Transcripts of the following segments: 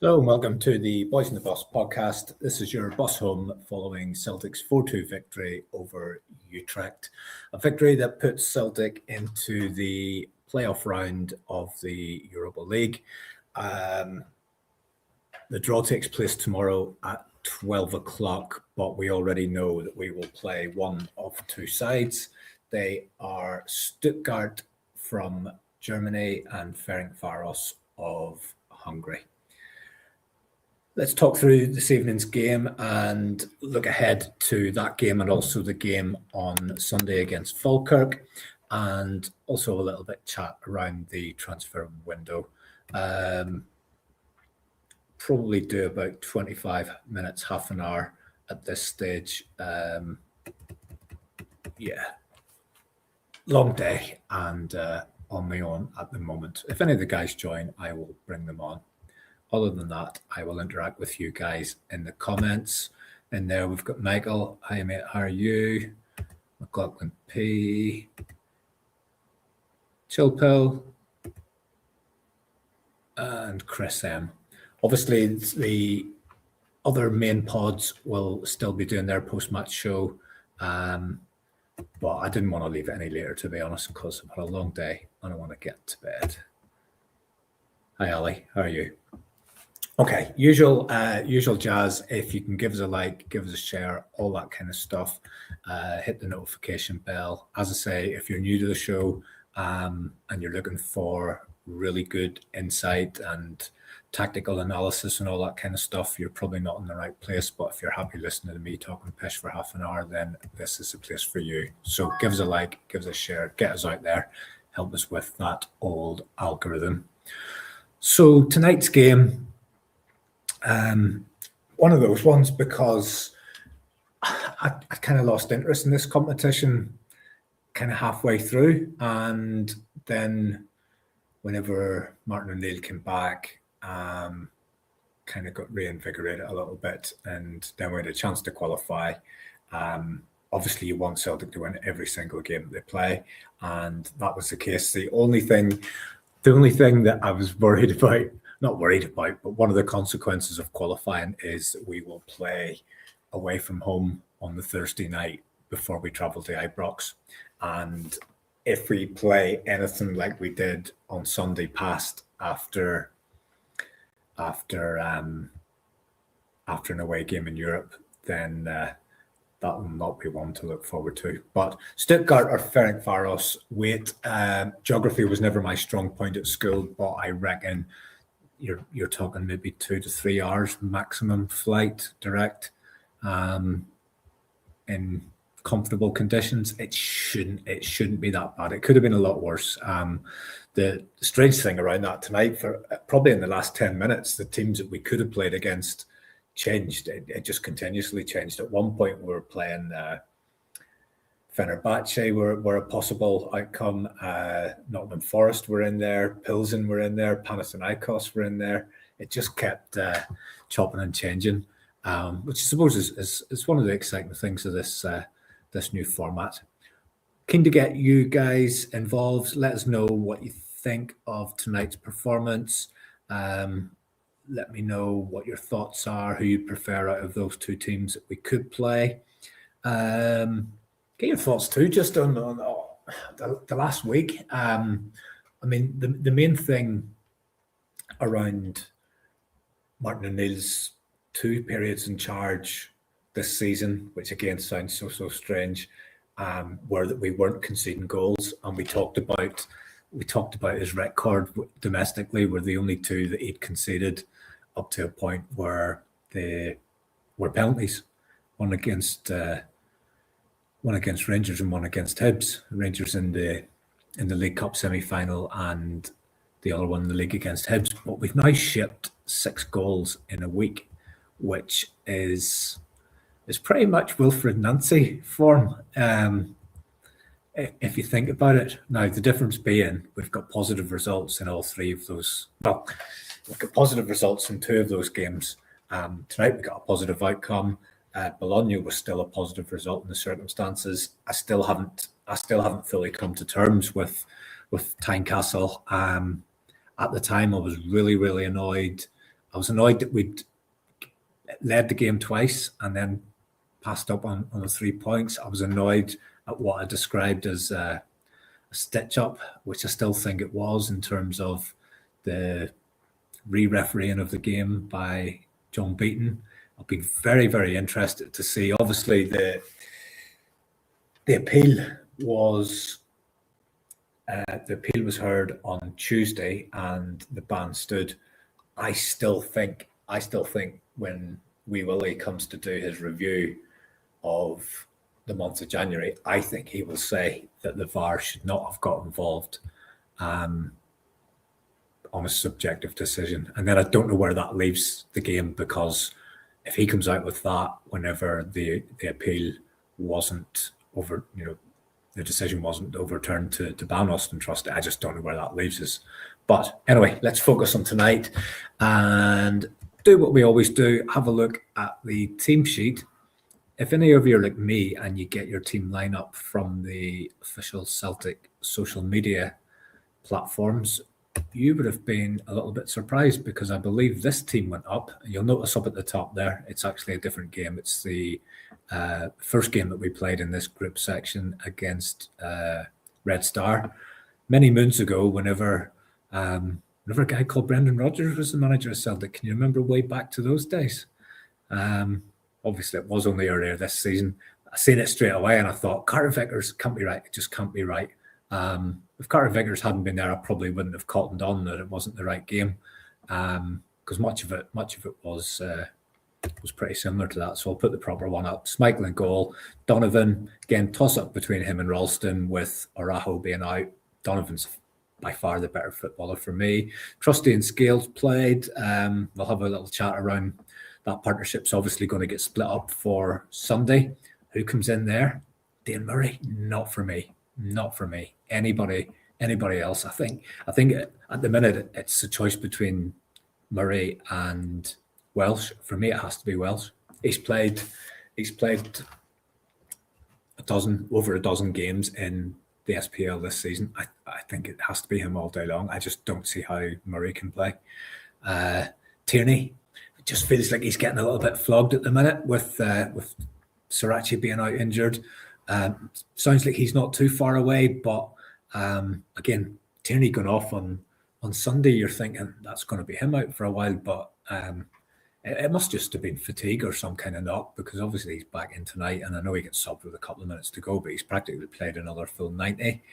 Hello and welcome to the Boys and the Bus podcast. This is your bus home following Celtic's 4-2 victory over Utrecht. A victory that puts Celtic into the playoff round of the Europa League. The draw takes place tomorrow at 12 o'clock, but we already know that we will play one of two sides. They are Stuttgart from Germany and Ferencváros of Hungary. Let's talk through this evening's game and look ahead to that game and also the game on Sunday against Falkirk, and also a little bit chat around the transfer window. Probably do about 25 minutes, half an hour at this stage. Long day and on my own at the moment. If any of the guys join, I will bring them on. Other than that, I will interact with you guys in the comments. In there, we've got Michael. Hi, mate. How are you? McLaughlin P. Chillpill. And Chris M. Obviously, the other main pods will still be doing their post-match show. But I didn't want to leave it any later, to be honest, because I've had a long day and I want to get to bed. Hi, Ali. How are you? Okay, usual jazz. If you can give us a like, give us a share, all that kind of stuff. Hit the notification bell. As I say, if you're new to the show and you're looking for really good insight and tactical analysis and all that kind of stuff, you're probably not in the right place. But if you're happy listening to me talking pish for half an hour, then this is the place for you. So give us a like, give us a share, get us out there, help us with that old algorithm. So tonight's game, one of those ones because I kind of lost interest in this competition kind of halfway through, and then whenever Martin O'Neill came back, kind of got reinvigorated a little bit, and then we had a chance to qualify. Obviously, you want Celtic to win every single game that they play, and that was the case. The only thing that I was not worried about, but one of the consequences of qualifying is that we will play away from home on the Thursday night before we travel to Ibrox. And if we play anything like we did on Sunday past after an away game in Europe, then that will not be one to look forward to. But Stuttgart or Ferencváros, geography was never my strong point at school, but I reckon you're talking maybe 2 to 3 hours maximum flight direct in comfortable conditions. It shouldn't be that bad. It could have been a lot worse. The strange thing around that tonight, for probably in the last 10 minutes, the teams that we could have played against changed. It just continuously changed. At one point we were playing Fenerbahce were a possible outcome. Nottingham Forest were in there. Pilsen were in there. Panathinaikos were in there. It just kept chopping and changing, which I suppose is one of the exciting things of this new format. Keen to get you guys involved. Let us know what you think of tonight's performance. Let me know what your thoughts are, who you prefer out of those two teams that we could play. Get your thoughts too, just on the last week. I mean, the main thing around Martin O'Neill's 2 periods in charge this season, which again sounds so strange, were that we weren't conceding goals, and we talked about his record domestically were the only 2 that he'd conceded up to a point where they were penalties, one against Rangers and one against Hibs. Rangers in the League Cup semi-final and the other one in the league against Hibs. But we've now shipped 6 goals in a week, which is pretty much Wilfred Nancy form, if you think about it. Now, the difference being we've got positive results in all 3 of those. Well, we've got positive results in 2 of those games. Tonight we got a positive outcome. Bologna was still a positive result in the circumstances. I still haven't fully come to terms with Tynecastle. At the time, I was really annoyed I was annoyed that we'd led the game twice and then passed up on the 3 points. I was annoyed at what I described as a stitch-up, which I still think it was in terms of the re-refereeing of the game by John Beaton. I'll be very, very interested to see. Obviously, the appeal was heard on Tuesday, and the ban stood. I still think when Wee Willie comes to do his review of the month of January, I think he will say that the VAR should not have got involved on a subjective decision. And then I don't know where that leaves the game, because if he comes out with that whenever the appeal wasn't over, the decision wasn't overturned to ban Austin Trusty, I just don't know where that leaves us. But anyway, let's focus on tonight and do what we always do, have a look at the team sheet. If any of you are like me and you get your team lineup from the official Celtic social media platforms, you would have been a little bit surprised, because I believe this team went up. You'll notice up at the top there, it's actually a different game. It's the first game that we played in this group section against Red Star many moons ago, whenever a guy called Brendan Rodgers was the manager of Celtic. Can you remember way back to those days? Obviously, it was only earlier this season. I seen it straight away and I thought, Carter Vickers can't be right. It just can't be right. If Carter Vickers hadn't been there, I probably wouldn't have cottoned on that it wasn't the right game, because much of it was pretty similar to that. So I'll put the proper one up. Schmeichel in goal. Donovan, again, toss up between him and Ralston, with Araujo being out. Donovan's by far the better footballer for me. Trusty and Scales played. We'll have a little chat around that. Partnership's obviously going to get split up for Sunday. Who comes in there? Dane Murray? Not for me. Anybody else? I think at the minute it's a choice between Murray and Welsh. For me, it has to be Welsh. He's played over a dozen games in the SPL this season. I think it has to be him all day long. I just don't see how Murray can play. Tierney, it just feels like he's getting a little bit flogged at the minute with Sriracha being out injured. Sounds like he's not too far away, but again, Tierney going off on Sunday, you're thinking that's going to be him out for a while, but it must just have been fatigue or some kind of knock, because obviously he's back in tonight, and I know he gets subbed with a couple of minutes to go, but he's practically played another full 90.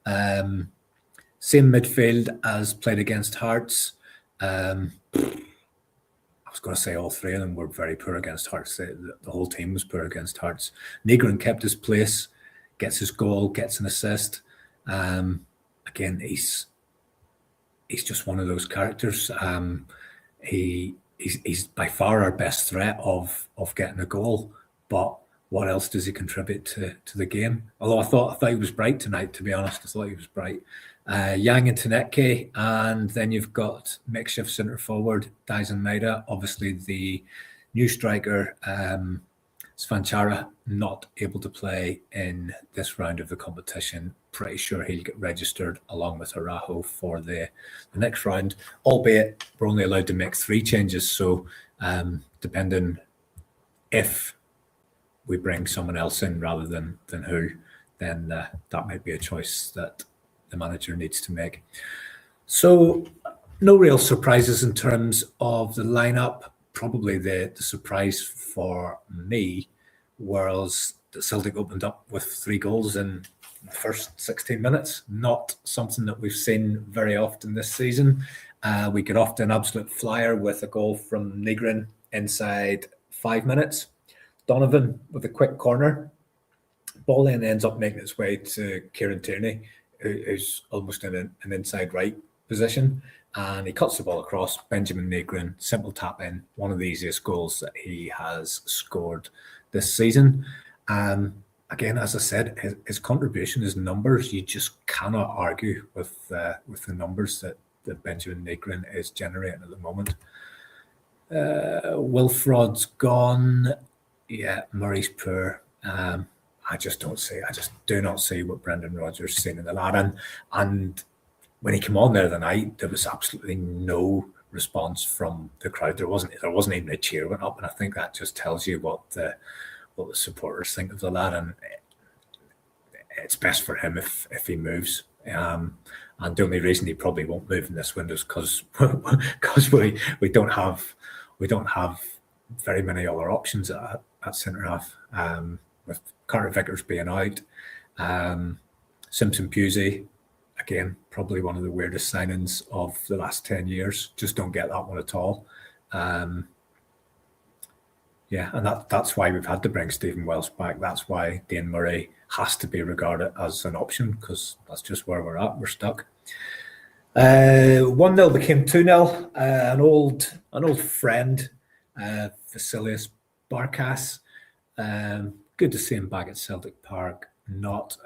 Same midfield as played against Hearts. I was going to say all three of them were very poor against Hearts. The whole team was poor against Hearts. Reegan kept his place, gets his goal, gets an assist. Again, he's just one of those characters. He's by far our best threat of getting a goal, but what else does he contribute to the game? Although I thought he was bright tonight, to be honest. I thought he was bright. Yang and Taneke, and then you've got makeshift centre forward Dyson Maida. Obviously, the new striker Svanchara not able to play in this round of the competition. Pretty sure he'll get registered along with Araujo for the next round, albeit we're only allowed to make 3 changes. So depending if we bring someone else in rather than who, then that might be a choice that the manager needs to make. So no real surprises in terms of the lineup. Probably the surprise for me was that Celtic opened up with 3 goals in the first 16 minutes. Not something that we've seen very often this season. We get off to an absolute flyer with a goal from Reegan inside 5 minutes. Donovan with a quick corner. Ball then ends up making its way to Kieran Tierney, who's almost in an inside right position. And he cuts the ball across. Benjamin Reegan, simple tap in. One of the easiest goals that he has scored this season. Again, as I said, his contribution, his numbers, you just cannot argue with the numbers that Benjamin Reegan is generating at the moment. Wilfrod's gone. Yeah, Murray's poor. I just do not see what Brendan Rodgers is seeing in the lad. And when he came on there the night, there was absolutely no response from the crowd. There wasn't even a cheer went up, and I think that just tells you what the supporters think of the lad, and it's best for him if he moves. And the only reason he probably won't move in this window is because we don't have very many other options at centre half. With Carter Vickers being out, Simpson Pusey, again, probably one of the weirdest signings of the last 10 years. Just don't get that one at all. Yeah, and that's why we've had to bring Stephen Welsh back. That's why Dane Murray has to be regarded as an option, because that's just where we're at. We're stuck. 1-0 became 2-0. An old friend, Vasilius Barkas. Good to see him back at Celtic Park. What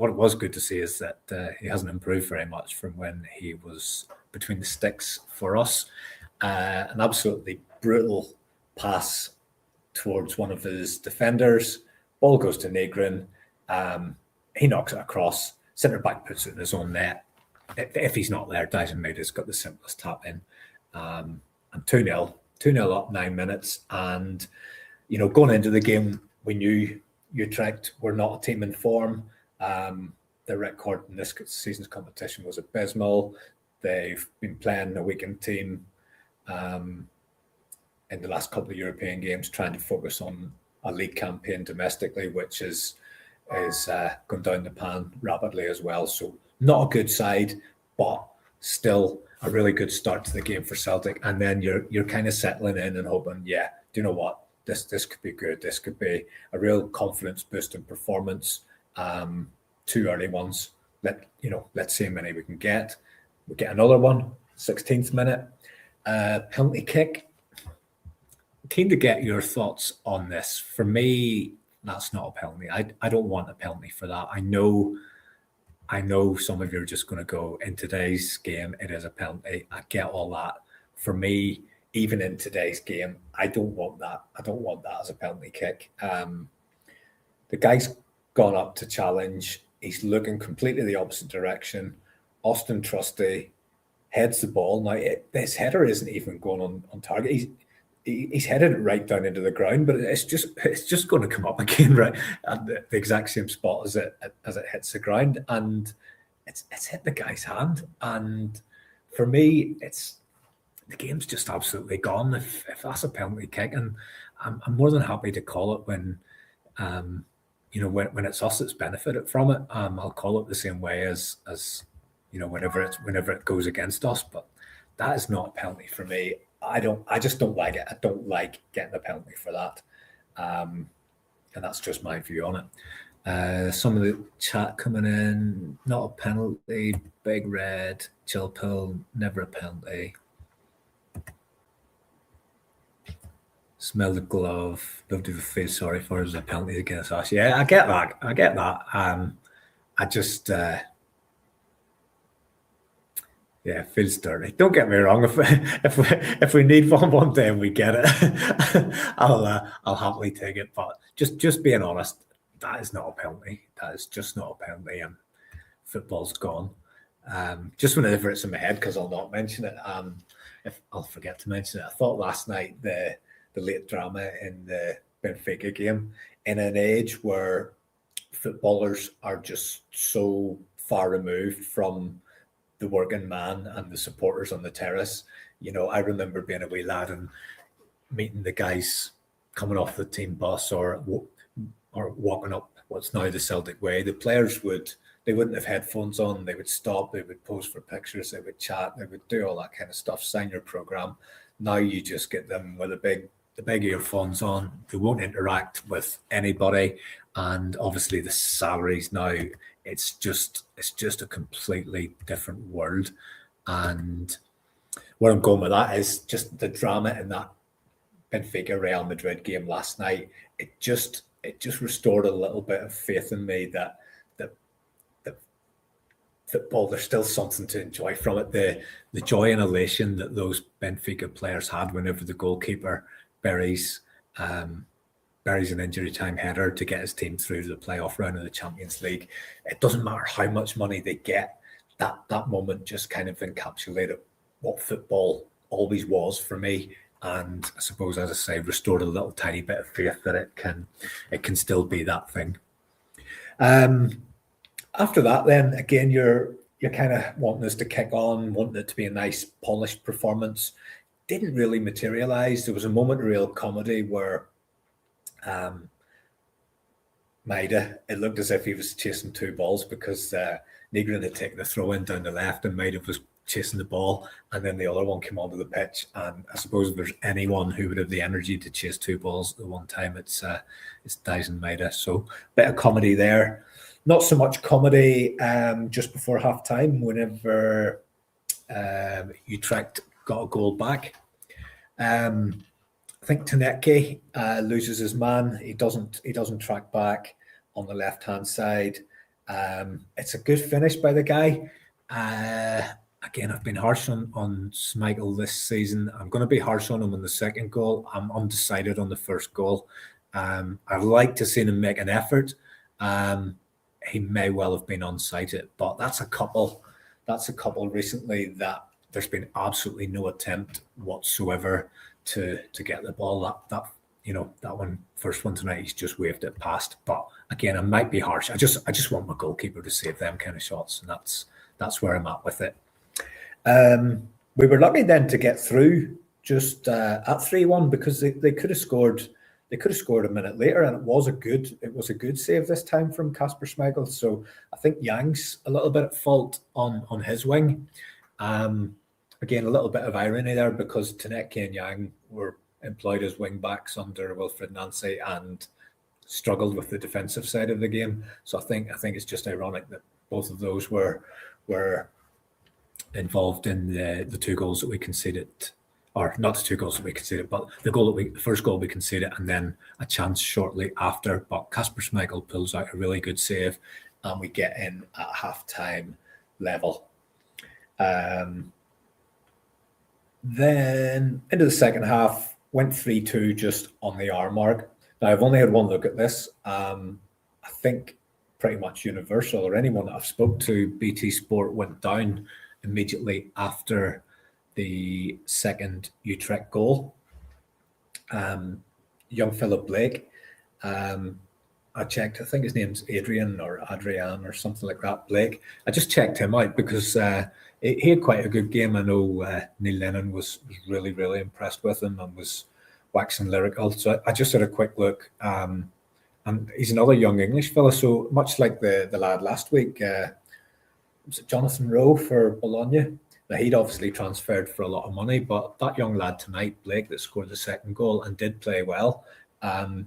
it was good to see is that he hasn't improved very much from when he was between the sticks for us. An absolutely brutal pass towards one of his defenders. Ball goes to Reegan. He knocks it across. Centre back puts it in his own net. If he's not there, Dyson Maid's got the simplest tap in. And 2-0 up 9 minutes. And going into the game, we knew Utrecht were not a team in form. Their record in this season's competition was abysmal. They've been playing a weakened team in the last couple of European games, trying to focus on a league campaign domestically, which is gone down the pan rapidly as well. So not a good side, but still a really good start to the game for Celtic. And then you're kind of settling in and hoping, do you know what? This could be good. This could be a real confidence boosting performance. 2 early ones. Let's see how many we can get. We get another one, 16th minute. Penalty kick. Keen to get your thoughts on this. For me, that's not a penalty. I don't want a penalty for that. I know some of you are just going to go, in today's game, it is a penalty. I get all that. For me, even in today's game, I don't want that. I don't want that as a penalty kick. The guy's gone up to challenge. He's looking completely the opposite direction. Austin Trusty heads the ball. Now, his header isn't even going on target. He's headed it right down into the ground, but it's just going to come up again, right at the exact same spot as it hits the ground, and it's hit the guy's hand. And for me, the game's just absolutely gone if that's a penalty kick, and I'm more than happy to call it when when it's us that's benefited from it. I'll call it the same way as whenever it goes against us, but that is not a penalty for me. I just don't like it. I don't like getting a penalty for that. And that's just my view on it. Some of the chat coming in, not a penalty, big red, chill pill, never a penalty. Smell the glove, love to feel sorry for as a penalty against us. Yeah, I get that. I just it feels dirty. Don't get me wrong. If we need one day and we get it, I'll happily take it. But just being honest, that is not a penalty. That is just not a penalty. And football's gone. Just whenever it's in my head, because I'll not mention it. If I'll forget to mention it. I thought last night the late drama in the Benfica game, in an age where footballers are just so far removed from the working man and the supporters on the terrace. I remember being a wee lad and meeting the guys coming off the team bus or walking up what's now the Celtic Way. The players wouldn't have headphones on. They would stop. They would pose for pictures. They would chat. They would do all that kind of stuff. Sign your program. Now you just get them with the big earphones on. They won't interact with anybody, and obviously the salaries now. It's just a completely different world. And where I'm going with that is just the drama in that Benfica Real Madrid game last night. It just restored a little bit of faith in me that football, there's still something to enjoy from it. The joy and elation that those Benfica players had whenever the goalkeeper buries an injury time header to get his team through to the playoff round of the Champions League. It doesn't matter how much money they get. That moment just kind of encapsulated what football always was for me. And I suppose, as I say, restored a little tiny bit of faith that it can still be that thing. After that, then again, you're kind of wanting us to kick on, wanting it to be a nice, polished performance. Didn't really materialise. There was a moment of real comedy where Maida, it looked as if he was chasing two balls because Reegan had taken the throw in down the left and Maida was chasing the ball, and then the other one came onto the pitch. And I suppose if there's anyone who would have the energy to chase two balls at the one time, it's Dyson Maida. So bit of comedy there. Not so much comedy just before half time whenever Utrecht got a goal back. I think TIC loses his man. He doesn't track back on the left hand side. It's a good finish by the guy. Again, I've been harsh on Schmeichel this season. I'm going to be harsh on him in the second goal. I'm undecided on the first goal. I'd like to see him make an effort. He may well have been unsighted, but that's a couple recently that there's been absolutely no attempt whatsoever to get the ball. That one first one tonight, he's just waved it past. But again, I might be harsh. I just want my goalkeeper to save them kind of shots, and that's where I'm at with it. We were lucky then to get through just at 3-1 because they could have scored. They could have scored a minute later, and it was a good save this time from Kasper Schmeichel. So I think Yang's a little bit at fault on his wing. Again, a little bit of irony there because TIC and Yang were employed as wing backs under Wilfried Nancy and struggled with the defensive side of the game. So I think it's just ironic that both of those were involved in the two goals that we conceded. Or not the two goals that we conceded, but the first goal we conceded, and then a chance shortly after. But Kasper Schmeichel pulls out a really good save, and we get in at half-time level. Then into the second half, went 3-2 just on the hour mark. Now I've only had one look at this. I think pretty much universal, or anyone that I've spoke to, BT Sport went down immediately after the second Utrecht goal. Young Philip Blake, I checked, I think his name's Adrian or something like that, Blake. I just checked him out because he had quite a good game. I know Neil Lennon was really, really impressed with him and was waxing lyrical. So I just had a quick look. And he's another young English fella. So much like the lad last week, was it Jonathan Rowe for Bologna? Now, he'd obviously transferred for a lot of money, but that young lad tonight, Blake, that scored the second goal and did play well,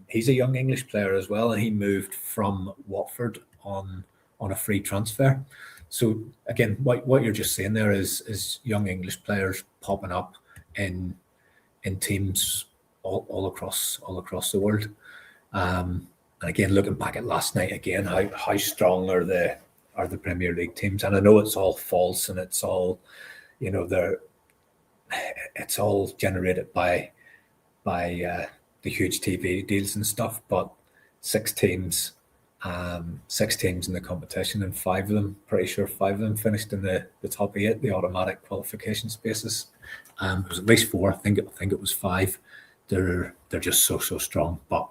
he's a young English player as well, and he moved from Watford on a free transfer. So again, what you're just saying there is young English players popping up in teams all across the world. And again, looking back at last night again, how strong are the Premier League teams? And I know it's all false and it's all, it's all generated by the huge TV deals and stuff. But six teams in the competition, and five of them finished in the top 8, the automatic qualification spaces. It was at least 4. I think it was 5. They're just so strong. But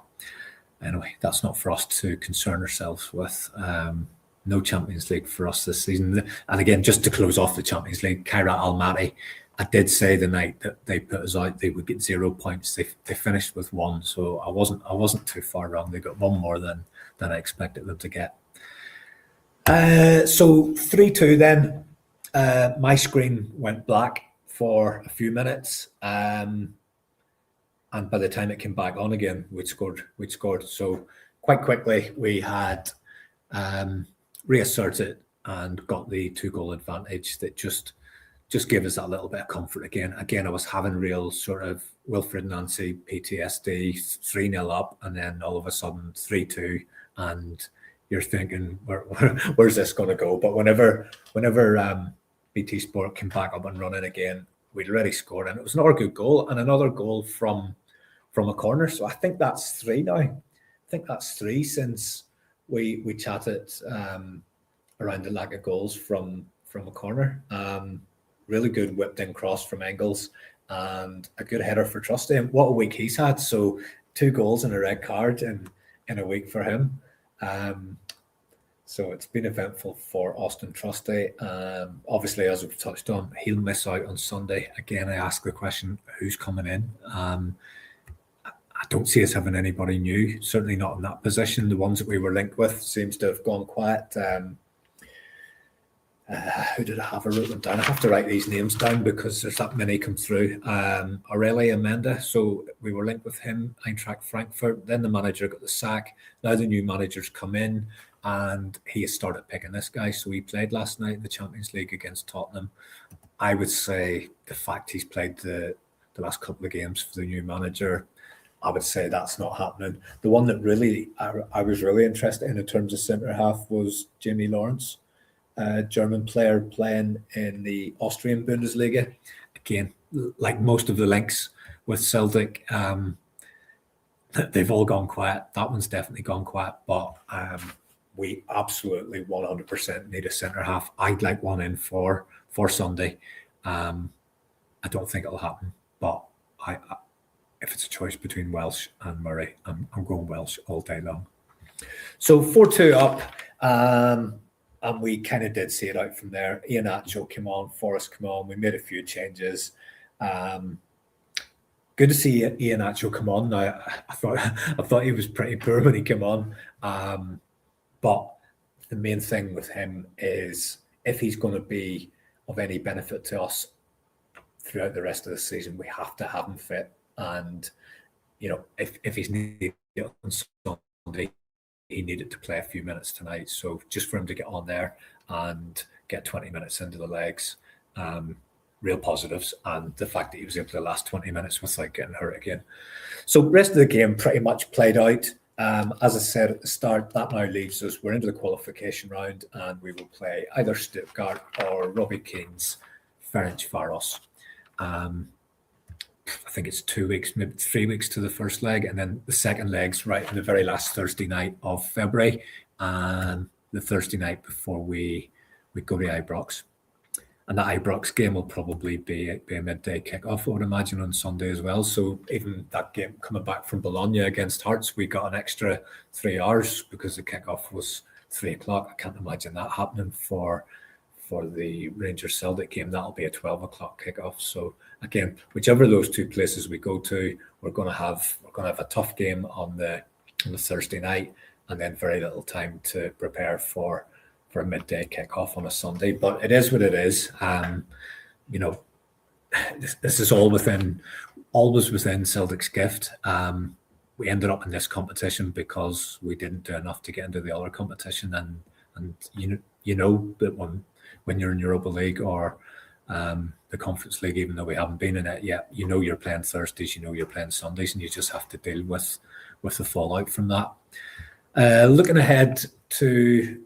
anyway, that's not for us to concern ourselves with. No Champions League for us this season. And again, just to close off the Champions League, Kairat Almaty, I did say the night that they put us out, they would get 0 points. They finished with 1, so I wasn't too far wrong. They got 1 more than I expected them to get. So 3-2 then. My screen went black for a few minutes, and by the time it came back on again, we'd scored. So quite quickly we had reasserted and got the 2-goal advantage that just gave us that little bit of comfort again. Again, I was having real sort of Wilfried Nancy PTSD, 3-0 up, and then all of a sudden 3-2, and you're thinking, where's this going to go? But whenever BT Sport came back up and running again, we'd already scored, and it was another good goal and another goal from a corner. So I think that's 3 now. I think that's 3 since we chatted around the lack of goals from a corner. really good whipped in cross from Engels, and a good header for Trusty. And what a week he's had. So 2 goals and a red card in a week for him. So it's been eventful for Austin Trusty. Obviously, as we've touched on, he'll miss out on Sunday. Again, I ask the question, who's coming in? I don't see us having anybody new, certainly not in that position. The ones that we were linked with seems to have gone quiet. Who did I have? I wrote them down. I have to write these names down because there's that many come through. Aurelia Amenda, so we were linked with him, Eintracht Frankfurt. Then the manager got the sack. Now the new manager's come in and he has started picking this guy. So he played last night in the Champions League against Tottenham. I would say the fact he's played the last couple of games for the new manager, I would say that's not happening. The one that really I was really interested in terms of centre half was Jamie Lawrence, German player playing in the Austrian Bundesliga. Again, like most of the links with Celtic, they've all gone quiet. That one's definitely gone quiet, but we absolutely 100% need a centre half. I'd like one in for Sunday. I don't think it'll happen, but if it's a choice between Welsh and Murray, I'm going Welsh all day long. So 4-2 up, and we kind of did see it out from there. Iheanacho came on, Forrest came on. We made a few changes. Good to see Iheanacho come on. Now, I thought he was pretty poor when he came on, but the main thing with him is if he's going to be of any benefit to us throughout the rest of the season, we have to have him fit. And, you know, if he's needed on Sunday, he needed to play a few minutes tonight. So just for him to get on there and get 20 minutes into the legs, real positives. And the fact that he was able to last 20 minutes without getting hurt again. So rest of the game pretty much played out. As I said at the start, that now leaves us, we're into the qualification round and we will play either Stuttgart or Robbie Keane's Ferencváros. I think it's 2 weeks, maybe 3 weeks to the first leg, and then the second leg's right on the very last Thursday night of February, and the Thursday night before we go to Ibrox. And that Ibrox game will probably be a midday kickoff, I would imagine, on Sunday as well. So even that game coming back from Bologna against Hearts, we got an extra 3 hours because the kickoff was 3 o'clock. I can't imagine that happening for the Rangers Celtic game. That'll be a 12 o'clock kickoff. So again, whichever of those 2 places we go to, we're going to have a tough game on the Thursday night, and then very little time to prepare for a midday kickoff on a Sunday. But it is what it is. You know, this is always within Celtic's gift. We ended up in this competition because we didn't do enough to get into the other competition, and you know that when you're in Europa League or the Conference League, even though we haven't been in it yet, you know you're playing Thursdays, you know you're playing Sundays, and you just have to deal with the fallout from that. Looking ahead to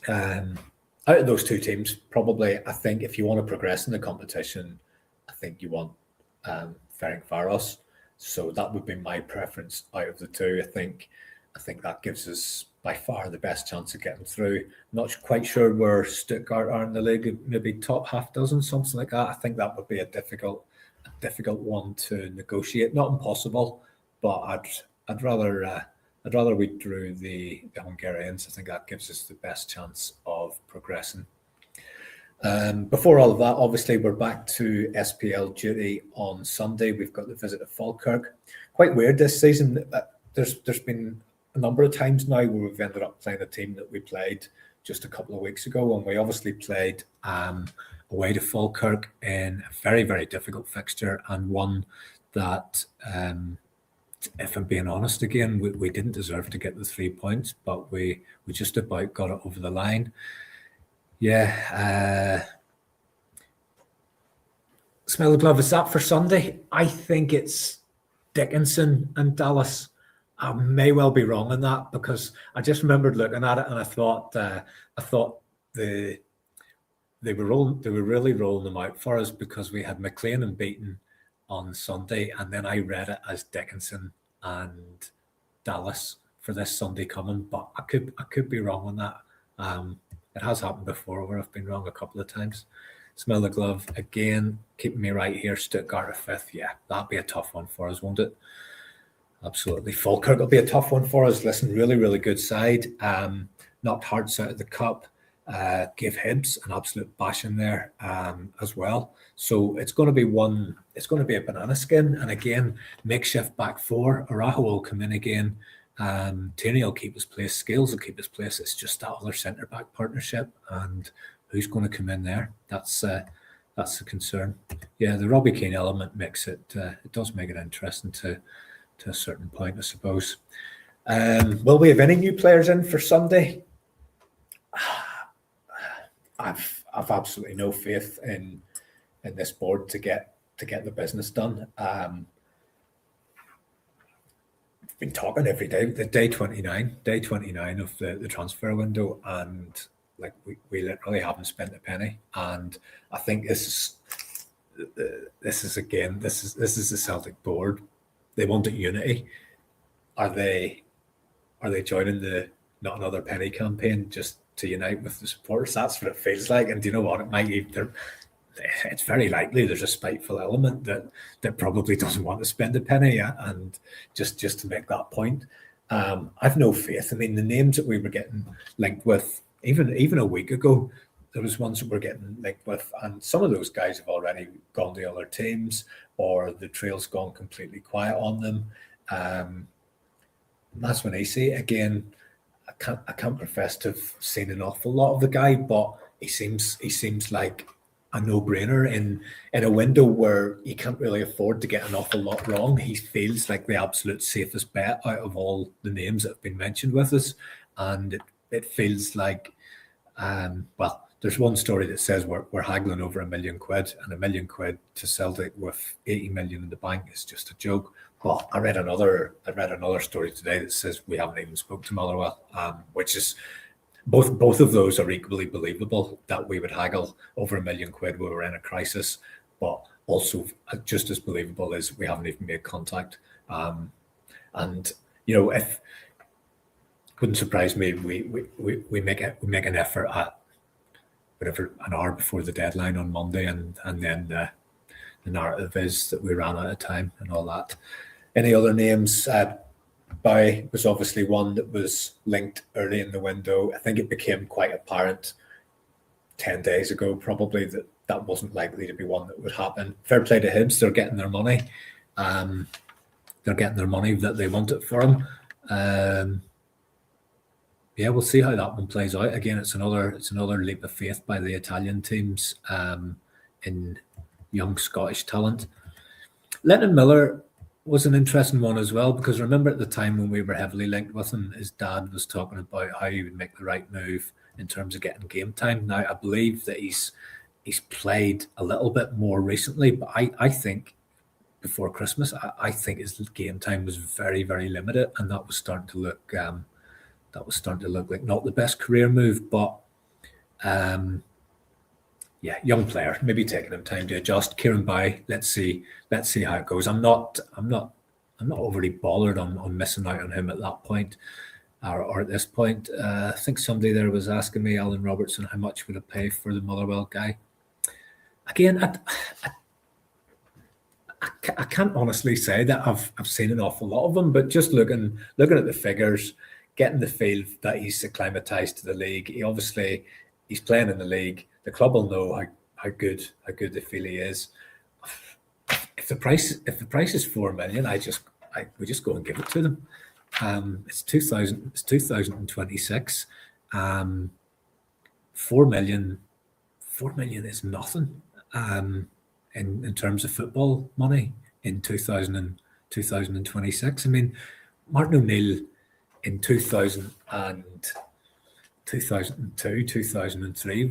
out of those 2 teams, probably I think if you want to progress in the competition, I think you want Ferencváros. So that would be my preference out of the 2. I think that gives us by far the best chance of getting through. I'm not quite sure where Stuttgart are in the league, maybe top half dozen, something like that. I think that would be a difficult one to negotiate. Not impossible, but I'd rather we drew the Hungarians. I think that gives us the best chance of progressing. Before all of that, obviously, we're back to SPL duty on Sunday. We've got the visit of Falkirk. Quite weird this season. There's been a number of times now where we've ended up playing a team that we played just a couple of weeks ago, and we obviously played away to Falkirk in a very, very difficult fixture, and one that, if I'm being honest again, we didn't deserve to get the 3 points, but we just about got it over the line. Yeah. Smell the glove. Is that for Sunday? I think it's Dickinson and Dallas. I may well be wrong on that because I just remembered looking at it and I thought they were really rolling them out for us because we had McLean and Beaton on Sunday, and then I read it as Dickinson and Dallas for this Sunday coming, but I could be wrong on that. It has happened before where I've been wrong a couple of times. Smell the glove again, keeping me right here. Stuttgart at 5th. Yeah, that'll be a tough one for us, won't it? Absolutely. Falkirk will be a tough one for us. Listen, really, really good side. Knocked Hearts out of the cup. Gave Hibs an absolute bashing there as well. So it's going to be it's going to be a banana skin. And again, makeshift back four. Arajo will come in again. Tierney will keep his place. Scales will keep his place. It's just that other centre back partnership, and who's going to come in there? That's the concern. Yeah, the Robbie Keane element makes it. It does make it interesting to a certain point, I suppose. Will we have any new players in for Sunday? I've absolutely no faith in this board to get the business done. Been talking every day. The day 29 of the transfer window, and like we literally haven't spent a penny. And I think this is the Celtic board. They wanted unity. Are they joining the Not Another Penny campaign just to unite with the supporters? That's what it feels like. And do you know what? It might even. It's very likely there's a spiteful element that probably doesn't want to spend a penny, and just to make that point. I've no faith. I mean, the names that we were getting linked with, even a week ago, there was ones that we're getting linked with, and some of those guys have already gone to other teams, or the trail's gone completely quiet on them. That's when I say again, I can't profess to have seen an awful lot of the guy, but he seems like a no-brainer in a window where you can't really afford to get an awful lot wrong. He feels like the absolute safest bet out of all the names that have been mentioned with us, and it feels like, well, there's one story that says we're haggling over £1 million, and £1 million to Celtic with 80 million in the bank is just a joke. But I read another story today that says we haven't even spoke to Motherwell, which is. Both of those are equally believable, that we would haggle over £1 million when we're in a crisis, but also just as believable is we haven't even made contact. And if wouldn't surprise me, we make an effort at whatever, an hour before the deadline on Monday, and then the narrative is that we ran out of time and all that. Any other names? Bhoys was obviously one that was linked early in the window. I think it became quite apparent 10 days ago, probably, that wasn't likely to be one that would happen. Fair play to Hibs, they're getting their money. They're getting their money that they want it for them. Yeah, we'll see how that one plays out. Again, it's another leap of faith by the Italian teams in young Scottish talent. Lennon Miller was an interesting one as well, because remember at the time when we were heavily linked with him, his dad was talking about how he would make the right move in terms of getting game time. Now, I believe that he's played a little bit more recently, but I think before Christmas, I think his game time was very, very limited, and that was starting to look like not the best career move. But yeah, young player, maybe taking him time to adjust. Kieran Bhoys, let's see how it goes. I'm not overly bothered on missing out on him at that point, or at this point. I think somebody there was asking me, Alan Robertson, how much would it pay for the Motherwell guy? Again, I can't honestly say that I've seen an awful lot of them, but just looking at the figures, getting the feel that he's acclimatized to the league. He's playing in the league. The club will know how good they feel he is. If the price is $4 million, we just go and give it to them. It's 2026. $4 million is nothing in terms of football money in 2026. I mean, Martin O'Neill in 2002, 2003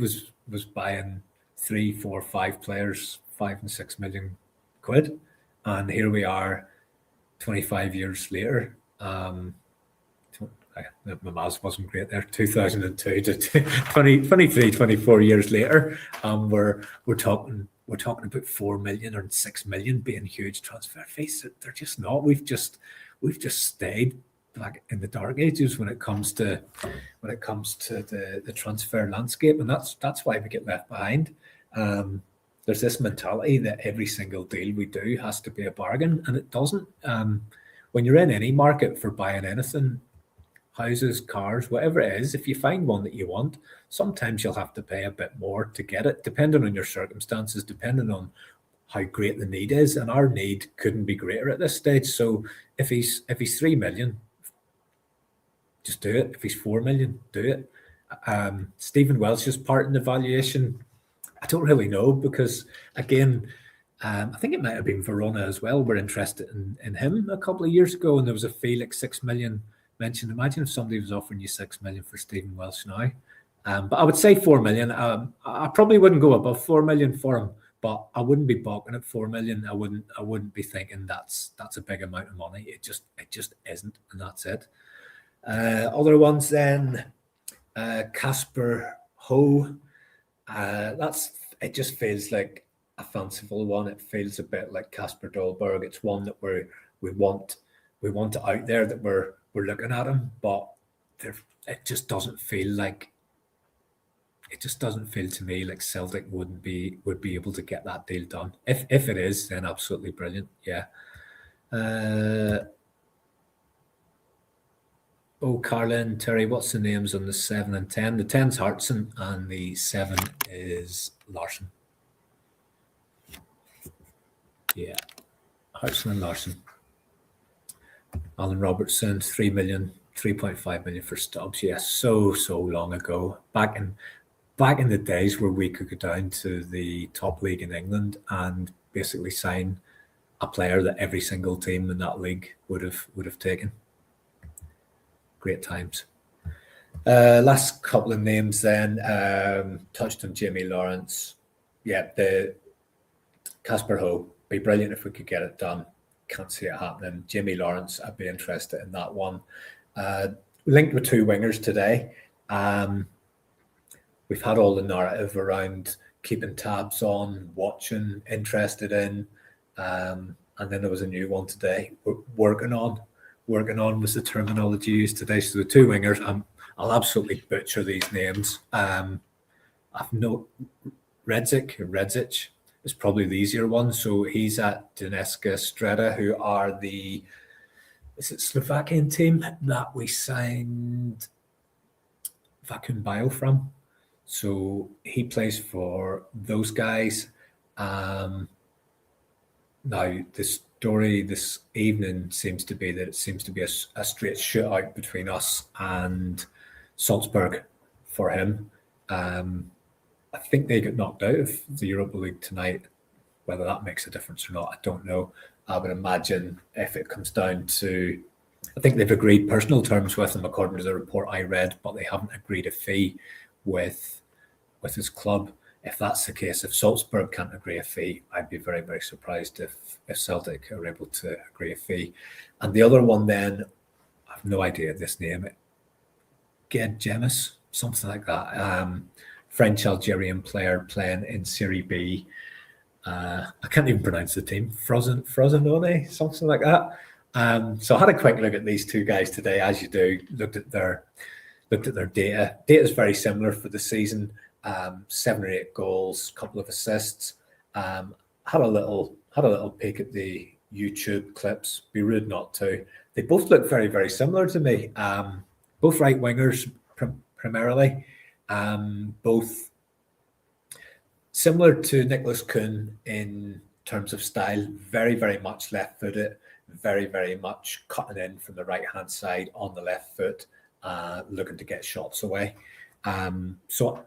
was buying 3, 4, 5 players, £5 and £6 million, and here we are 25 years later. My maths wasn't great there. 2002 to 23, 24 years later, we're talking about 4 million or 6 million being huge transfer fees. They're just not. We've just stayed back in the dark ages when it comes to the transfer landscape, and that's why we get left behind. there's this mentality that every single deal we do has to be a bargain, and it doesn't. When you're in any market for buying anything, houses, cars, whatever it is, if you find one that you want, sometimes you'll have to pay a bit more to get it, depending on your circumstances, depending on how great the need is. And our need couldn't be greater at this stage. So if he's 3 million, just do it. If he's 4 million, do it. Stephen Welsh's part in the valuation, I don't really know, because again, I think it might have been Verona as well were interested in him a couple of years ago, and there was a fee like 6 million mentioned. Imagine if somebody was offering you 6 million for Stephen Welsh now. But I would say 4 million. I probably wouldn't go above 4 million for him, but I wouldn't be balking at 4 million. I wouldn't be thinking that's a big amount of money. It just isn't, and that's it. Other ones then, Casper Ho. It just feels like a fanciful one. It feels a bit like Casper Dolberg. It's one that we want it out there, that we're looking at him, but it just doesn't feel to me like Celtic would be able to get that deal done. If it is, then absolutely brilliant. Yeah. Carlin, Terry, what's the names on the 7 and 10? The 10's Hartson and the 7 is Larson. Yeah, Hartson and Larson. Alan Robertson, 3 million, 3.5 million for Stubbs. Yes, so long ago. Back in the days where we could go down to the top league in England and basically sign a player that every single team in that league would have taken. Great times. Last couple of names then. Touched on Jamie Lawrence. Yeah, the Casper Ho. Be brilliant if we could get it done. Can't see it happening. Jamie Lawrence, I'd be interested in that one. Linked with 2 wingers today. We've had all the narrative around keeping tabs on, watching, interested in, and then there was a new one today. Working on was the terminology used today. So the 2 wingers, I'll absolutely butcher these names. I've no Redzic is probably the easier one. So he's at Donetska Streda, who are the Slovakian team that we signed Vacuum Bio from. So he plays for those guys. Now the story this evening seems to be that it seems to be a straight shootout between us and Salzburg for him. I think they got knocked out of the Europa League tonight. Whether that makes a difference or not, I don't know. I would imagine if it comes down to, I think they've agreed personal terms with him according to the report I read, but they haven't agreed a fee with his club. If that's the case, if Salzburg can't agree a fee, I'd be very, very surprised if Celtic are able to agree a fee. And the other one then, I have no idea this name, Ged Gemis, something like that. French-Algerian player playing in Serie B. I can't even pronounce the team. Frosinone, something like that. So I had a quick look at these 2 guys today, as you do. Looked at their data. Data is very similar for the season. 7 or 8 goals, couple of assists. Had a little peek at the YouTube clips. Be rude not to. They both look very, very similar to me. Both right wingers primarily. Both similar to Nicholas Kuhn in terms of style. Very, very much left-footed. Very, very much cutting in from the right-hand side on the left foot, looking to get shots away. So,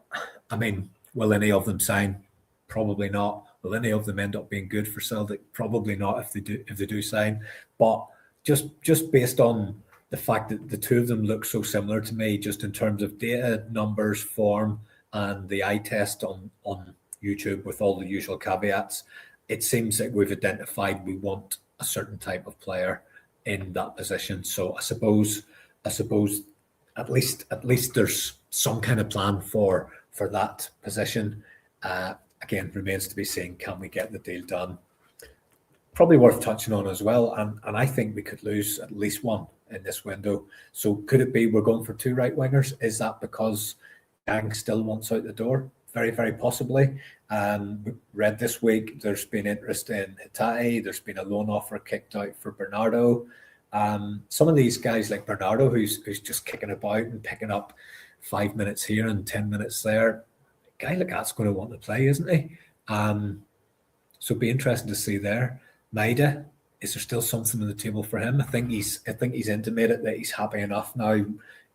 I mean, will any of them sign? Probably not. Will any of them end up being good for Celtic? Probably not if they do sign. But just based on the fact that the 2 of them look so similar to me, just in terms of data, numbers, form, and the eye test on YouTube with all the usual caveats, it seems like we've identified we want a certain type of player in that position. So I suppose at least there's some kind of plan for that position. Again, remains to be seen. Can we get the deal done? Probably worth touching on as well. And I think we could lose at least one in this window. So could it be we're going for 2 right wingers? Is that because Yang still wants out the door? Very, very possibly. Read this week there's been interest in Hatate. There's been a loan offer kicked out for Bernardo. Some of these guys like Bernardo, who's just kicking about and picking up 5 minutes here and 10 minutes there, a guy like that's going to want to play, isn't he? So it'd be interesting to see there. Maida, is there still something on the table for him? I think he's intimated that he's happy enough now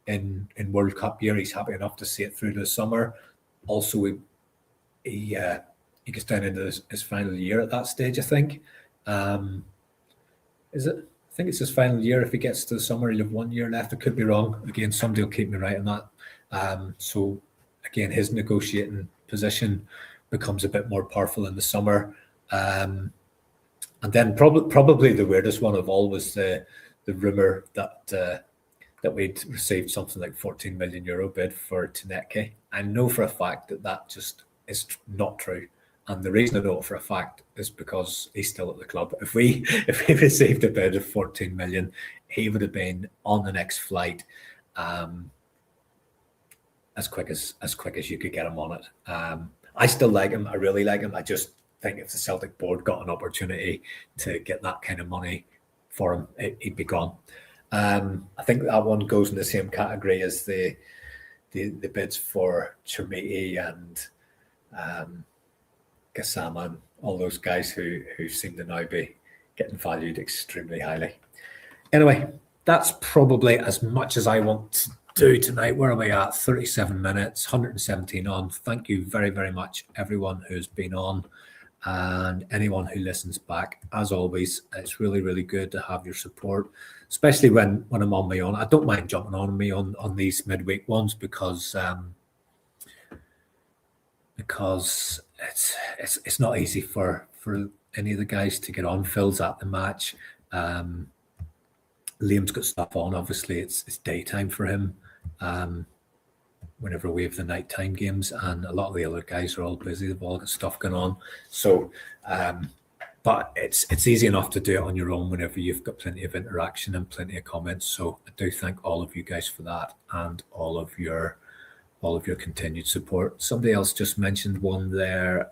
in World Cup year. He's happy enough to see it through the summer. Also, he gets down into his final year at that stage, I think. Is it? I think it's his final year. If he gets to the summer, he'll have 1 year left. I could be wrong. Again, somebody will keep me right on that. So again, his negotiating position becomes a bit more powerful in the summer. And then probably the weirdest one of all was the rumour that we'd received something like 14 million euro bid for Tineke. I know for a fact that just is not true. And the reason I know it for a fact is because he's still at the club. If we received a bid of 14 million, he would have been on the next flight as quick as you could get him on it. I still like him. I really like him. I just think if the Celtic board got an opportunity to get that kind of money for him, he'd be gone. I think that one goes in the same category as the bids for Chermiti and Gassama and all those guys who seem to now be getting valued extremely highly. Anyway, that's probably as much as I want to do tonight. Where are we at? 37 minutes, 117 on. Thank you very, very much, everyone who's been on and anyone who listens back. As always, it's really, really good to have your support, especially when I'm on my own. I don't mind jumping on me on these midweek ones because it's not easy for any of the guys to get on. Phil's at the match. Liam's got stuff on. Obviously, it's daytime for him. Whenever we have the nighttime games, and a lot of the other guys are all busy. They've all got stuff going on. So, but it's easy enough to do it on your own whenever you've got plenty of interaction and plenty of comments. So I do thank all of you guys for that and all of your continued support. Somebody else just mentioned one there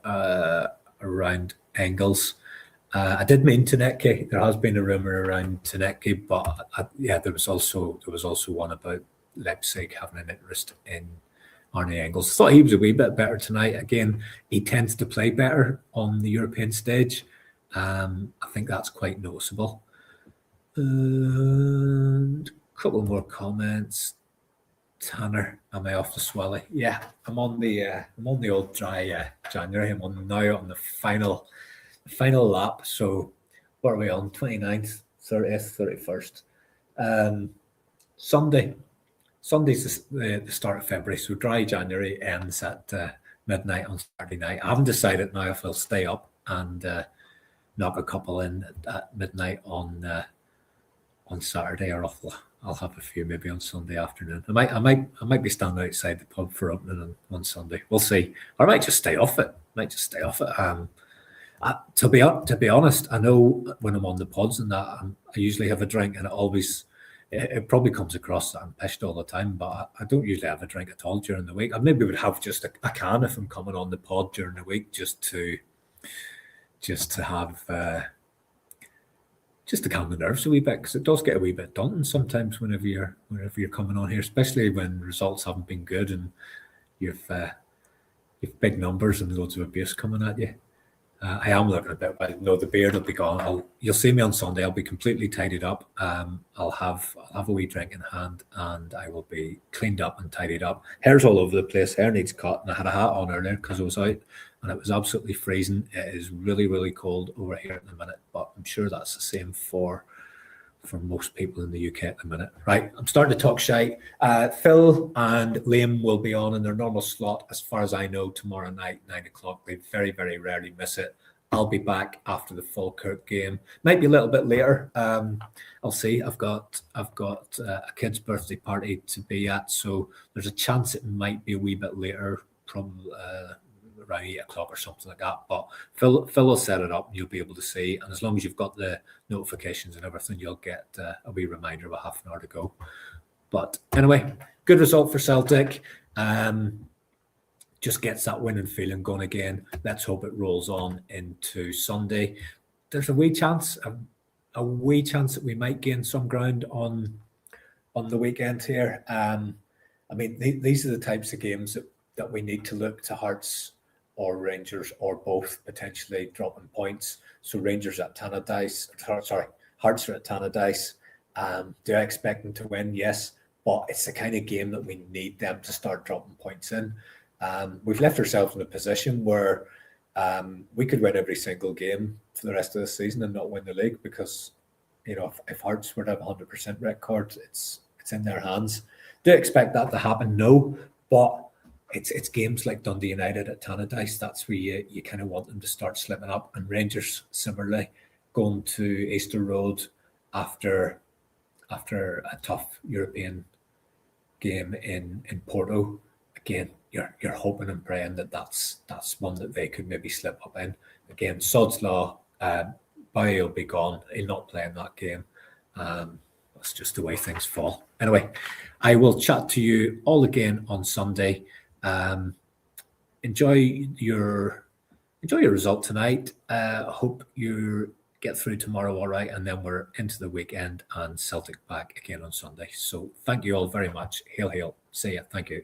around Engels. I did mean Tineke. There has been a rumor around Tineke, but there was also one about Leipzig having an interest in Arne Engels. I thought he was a wee bit better tonight. Again, he tends to play better on the European stage. I think that's quite noticeable. And a couple more comments. Tanner, am I off the Swelly? Yeah, I'm on the old dry January. I'm now on the final lap. So what are we on? 29th, 30th, 31st. Sunday's the start of February. So dry January ends at midnight on Saturday night. I haven't decided now if I'll stay up and knock a couple in at midnight on Saturday, or I'll have a few maybe on Sunday afternoon. I might be standing outside the pub for opening on Sunday. We'll see. Or I might just stay off it. To be honest, I know when I'm on the pods and that, I usually have a drink, and it probably comes across that I'm pissed all the time, but I don't usually have a drink at all during the week. I maybe would have just a can if I'm coming on the pod during the week, just to have. Just to calm the nerves a wee bit, because it does get a wee bit daunting sometimes whenever you're coming on here, especially when results haven't been good and you've big numbers and loads of abuse coming at you. I am looking a bit well. No, the beard will be gone. You'll see me on Sunday. I'll be completely tidied up. I'll have a wee drink in hand, and I will be cleaned up and tidied up. Hair's all over the place. Hair needs cut, and I had a hat on earlier because I was out, and it was absolutely freezing. It is really, really cold over here at the minute, but I'm sure that's the same for most people in the UK at the minute. Right, I'm starting to talk shite. Phil and Liam will be on in their normal slot, as far as I know, tomorrow night, 9 o'clock. They very, very rarely miss it. I'll be back after the Falkirk game. Might be a little bit later. I'll see. I've got a kid's birthday party to be at, so there's a chance it might be a wee bit later, probably around 8 o'clock or something like that. But Phil will set it up and you'll be able to see. And as long as you've got the notifications and everything, you'll get a wee reminder of a half an hour to go. But anyway, good result for Celtic. just gets that winning feeling going again. Let's hope it rolls on into Sunday. There's a wee chance that we might gain some ground on the weekend here. I mean, these are the types of games that we need to look to Hearts or Rangers or both potentially dropping points. So Rangers at Tannadice, Hearts are at Tannadice. Do I expect them to win? Yes, but it's the kind of game that we need them to start dropping points in. We've left ourselves in a position where we could win every single game for the rest of the season and not win the league because, you know, if Hearts were to have a 100% record, it's in their hands. Do I expect that to happen? No, but it's games like Dundee United at Tannadice. That's where you kind of want them to start slipping up. And Rangers similarly going to Easter Road after a tough European game in Porto. Again, you're hoping and praying that's one that they could maybe slip up in. Again, Sod's Law, Bailly will be gone. He'll not play in that game. That's just the way things fall. Anyway, I will chat to you all again on Sunday. Enjoy your result tonight. Hope you get through tomorrow all right, and then we're into the weekend and Celtic back again on Sunday. So thank you all very much. Hail, hail. See ya. Thank you.